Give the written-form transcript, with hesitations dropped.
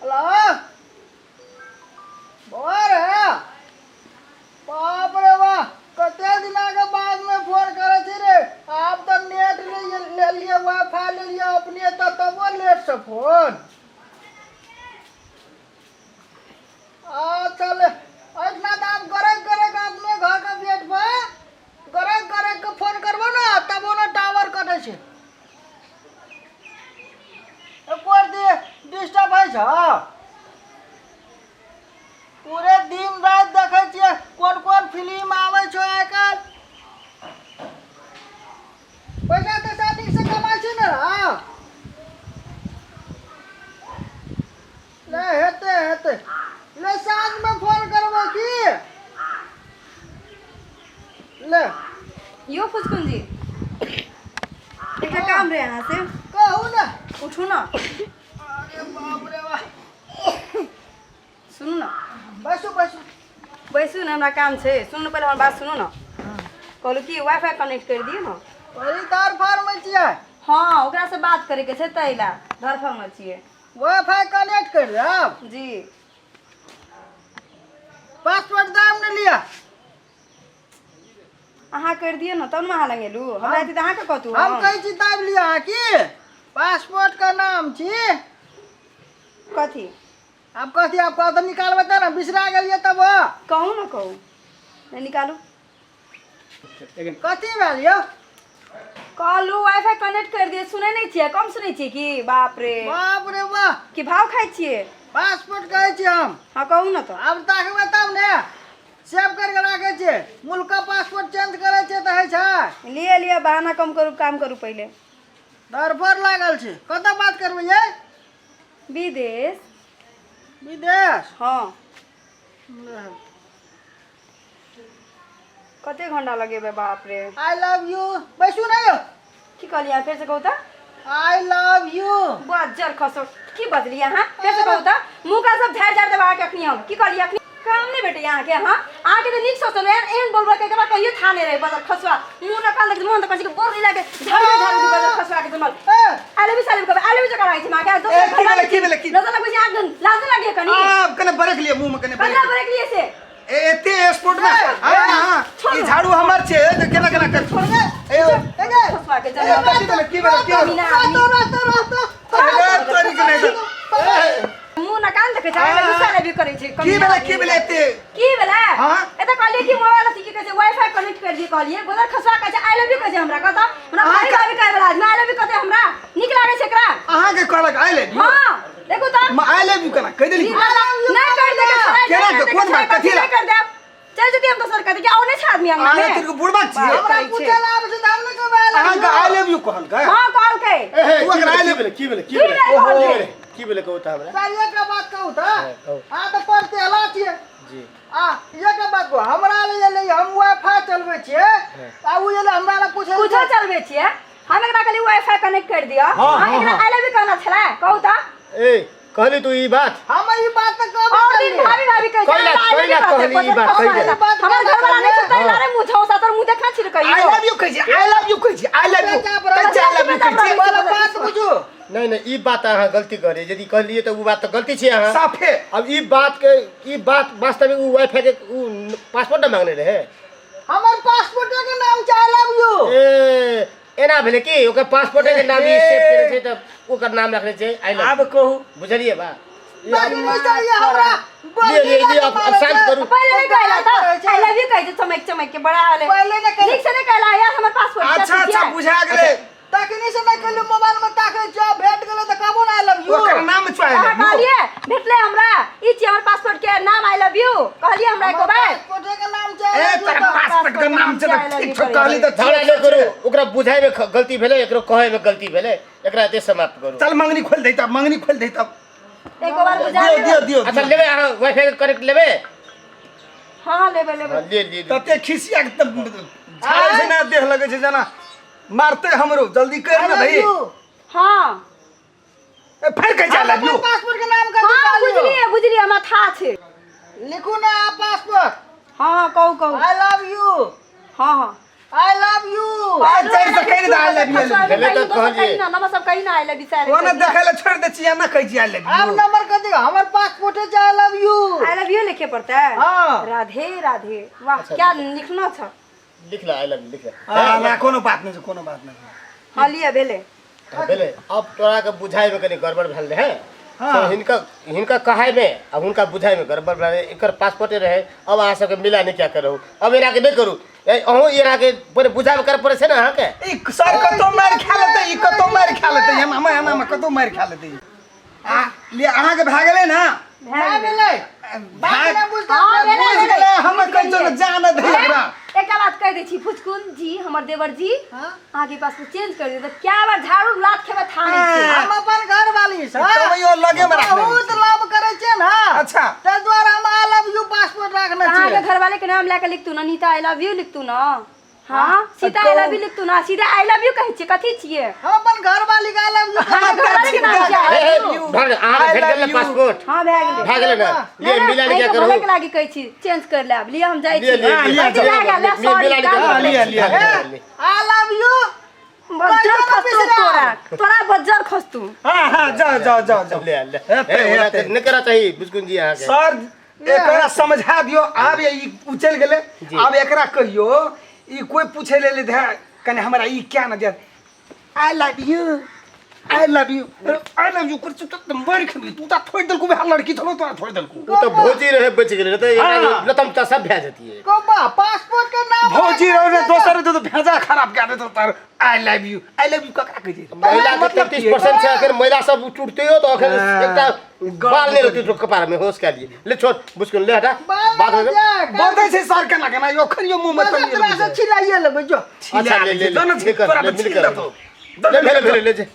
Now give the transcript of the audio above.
Hello bore है बाप रे वाह कते दिना के बाद में फोन करे छी रे आप तो नेट ले लिए वाईफाई ले लिए अपने तो तबो लेट से फोन आ चल इतना दाम करे अपने घर का गेट पर करे के फोन करबो ना तबो ना टावर कटे छे ऊपर दे डिस्टर्ब है छ पूरे दिन रात देखे छिए कौन फिल्म आवे छो आजकल पैसा तो शादी से कमाई छी ना ले हेते ले साँझ में फोन करबो की ले यो फुसकुन जी एक काम रे यहाँ से कहू ना उठो ना अरे बाप रे वाह सुनो ना बैसू बैसू ना हमरा काम छे सुनो पहले हमार बात सुनो ना कहलो कि वाईफाई कनेक्ट कर दियो ना परी तार फार में छिए हाँ ओकरा से बात करे के छे तैला धरफल में छिए वाईफाई कनेक्ट कर देब जी पासवर्ड दाम ने लिया अहाँ कर दियो ना तब ना अहाँ लगेलू हमरा एती अहाँ के कहतू हम कही छी दाब लिया की पासपोर्ट का नाम छी कथी आप कहती आप कह तो निकाल बता ना बिसरा गेलिए तब कहू ना कहू नहीं निकालू कथी भेल यो कहलू वाईफाई कनेक्ट कर दिए सुनै नहीं छिए कम सुनै छिए कि बाप रे वाह कि भाव खाइ छिए पासपोर्ट कहै छी हम हाँ कहू ना तो अब ताकबे तब ने सेव करके राखे छे मुल्क का पासपोर्ट चेंज करे छे त है छै लिए बहाना कम करू काम करू पहले दरफर लागल छे कत बात करबे ये विदेश हाँ कते घंटा लगेबे बाप रे आई लव यू बैसू ना यो की कहलिए फिर से कहू त आई लव यू बज्जर खसो की बदली हां फिर से कहू त मुंह का सब झाड़ झाड़ देबा के अखनी हम की कहलिए अखनी काम नहीं बेटे यहाँ के हां आके तो नीक सोचल एहन बोलबा के बाद कहियो थाने रहे बज्जर खसवा मुंह न कान देख मुंह त कसी के बोर लागे झाड़ झाड़ दी बज्जर खसवा के जमल आले भी जगह आई थी मां के तो की बेले नजर लगे आग लाज लगे कनी आप कने बरक लिए मुंह में कने बरक लिए से एते स्पोर्ट में हां ई झाड़ू हमर छे त केना कर छोड़ दे ए खसवा के जमल की बेले तोरी के नहीं मुंह न कान देखे चाहे गुस्सा ले भी करे छे की बेले एते की बेला हां एता कहलिए कि मोबाइल से की कहै छै वाईफाई कनेक्ट कर दिए कहलिए गोदर खसवा कहै छै आई लव यू कहै छै हमरा कहता हमरा भाई भाभी कहै वाला आदमी आई लव यू कहते हमरा नीक लागे छै एकरा अहाँ के कहलक आई लव यू हां देखो त मैं आई लव यू कना कह देली नहीं कर दे केना कोन बात कथि ला कर दे चल जति हम दोसर कहते कि औने छ आदमी अंगना में तेरे को बुढ़बा छी हमरा पूछे ला आब से हम ने कहबे अहाँ का आई लव यू कहल का हां कहल के तू अगर आई लव की बेले की बेले कहू त हमरा सारिया का बात कहू त हां तो पढ़ते हला छिए जी ये का बात को हमरा ले हम वाईफाई चलबे छिए आ उ ले हमरा ला पूछे कुछो चलबे छिए हम एकरा कहली वाईफाई कनेक्ट कर दियो हम एकरा आई लव यू कहना छला कहू त ए कहली तू ई बात हम ई बात त कहबे और दिन भाभी कहै कहला कहली ई बात कहि दे हमर घर वाला नहीं सुनता ला रे मुंह छौसा तोर मुंह देखा छिर कहियो आई लव यू कहै छी आई लव यू कहै छी I love you I love you कहै छी वाला बात बुझू नहीं ई बात अहाँ गलती करे यदि कहलिए तो उ बात तो गलती छे अहाँ साफे अब ई बात वास्तव में उ वाईफाई के उ पासवर्ड न मांगने रहे हमर पासपोर्ट के नाम छै आई लव यू ए एना भेले की ओकर पासपोर्ट के नाम ई सेव करे छै त ओकर नाम रखले छै आई लव अब कहू बुझलिए बा बाकी नहीं चाहिए हमरा ये अब शांत करू पहले नहीं कहला था आई लव यू कह दे चमक के बड़ा वाले पहले नहीं कहला ठीक से नहीं कहला यार हमर पासपोर्ट अच्छा बुझा गेले तखनी से नहीं कहलु मोबाइल में ताके जो भेट गेलो त कहबो ना आई लव यू ओकर नाम छै आई लव यू कहलिए भेटले हमरा ई छी हमर पासपोर्ट के नाम आई लव यू कहलिए हमरा एको बार पासपोर्ट के नाम छै ए तेरा पासपोर्ट के नाम छै ठीक छ कहली त झगड़ा न करू ओकरा बुझाय में गलती भेले एकरो कहै में गलती भेले एकरा एते समाप्त करू चल मंगनी खोल दे तब एको बार बुझा दियो अच्छा लेबे अहाँ वाईफाई कनेक्ट लेबे हां लेबे ले तते खिसिया के झाड़े से ना देख लगे छै जना मारते हमरो जल्दी कर ना भाई हां फिर कह जा लव यू पासपोर्ट के नाम का हां बुझलिए हमरा था छै लिखू ना पासपोर्ट हां कहू आई लव यू हां आई लव यू। आज चाहे तो कह दे आई लव यू पहले तो कहलिए। ना सब कहीं ना आइले बिचारे कोना देखे ले छोड़ दे छिया ना कह छी आई लव अब यू नंबर कर दिया हमारे पासपोर्ट है I love you. I love you लिखे पड़ता है हाँ। राधे राधे वाह क्या लिखना था लिख ला आई लव यू लिख ला हां ना कोनो बात नहीं कोनो बात नहीं हाँ लिया भेले पहले अब तोरा के बुझाई में कनी गड़बड़ भेल है हाँ। तो हिनका कहाय में अब हुनका बुझाई में गड़बड़ भेल एकर पासपोर्टे रहे अब अहाँ सबके मिला नहीं क्या करू अब एना के नहीं करू अहूँ एना के पूरे बुझाई कर पड़े छै ना अहाँ के ई सर कतो मार खा लेते ई कतो मार खा लेते हम कतो मार खा लेते आ ले अहाँ के भाग गेले ना भाग गेलै बात ना बुझता हाँ, भेलै, बुझ गेले हम कह चल जान दे एकरा एक बात कह दे छी फुचकुन जी हमर देवर जी हाँ? आगे पास में चेंज कर दे तो क्या बार झाड़ू लात खेबे थाने छी हम अपन घर वाली से तो यो लगे में रखने बहुत लाभ करे छै ना। अच्छा। ताहि द्वारे हम आई लव यू पासपोर्ट रखने कहाँ के छी। घर वाले के नाम लेके लिख तू ना नीता आई लव यू लिख तू ना हाँ सीता आई लव यू लिख तू ना सीधा आई लव यू कहै छी कथी छिए हम अपन घर वाली का आई लव यू हाँ, घर वाले के नाम क्या है? भर अहाँ भेट गेल पासपोर्ट हाँ भए गेलै भाग गेले ना लिए मिला नहीं क्या भले करू के लागी कहै छी चेंज कर लेब लिया हम जाइ छी लिए लिए लिया, लिए लिया, लिया, मिला नहीं क्या sorry, लिया लिया आई लव यू। बज्जर खस्तू तोरा तोरा बज्जर खस्तू हां जाओ ले ले नहीं करा चाहिए बिस्कुन जी अहाँ के सर एकरा समझा दियो आब ई उछल गेले अब एकरा कहियो ई कोई पूछे ले दे कने हमरा ई क्या न दे आई लव यू कर तो मर खबी तू ता छोड़ दल को लड़की थोड़ो तो छोड़ दल को वो तो भोजी रहे बच गेले तो हाँ। लतम ता सब भे जाती है कोबा पासपोर्ट का नाम भौजी रे दोसर तो भेजा खराब कर दे तो तार आई लव यू ककरा कह दे महिला के 33% से अगर महिला सब टूटते हो तो अगर एकटा बाल नहीं रहती तो कपार में होश के लिए ले छोड़ बुस्कुन ले हटा बात हो गई बोलते से सर के ना यो खरियो मुंह में तनी से छिलाइए ले जो अच्छा ले ले दोनों ले तोरा ले में मिल छिल कर दो ले ले ले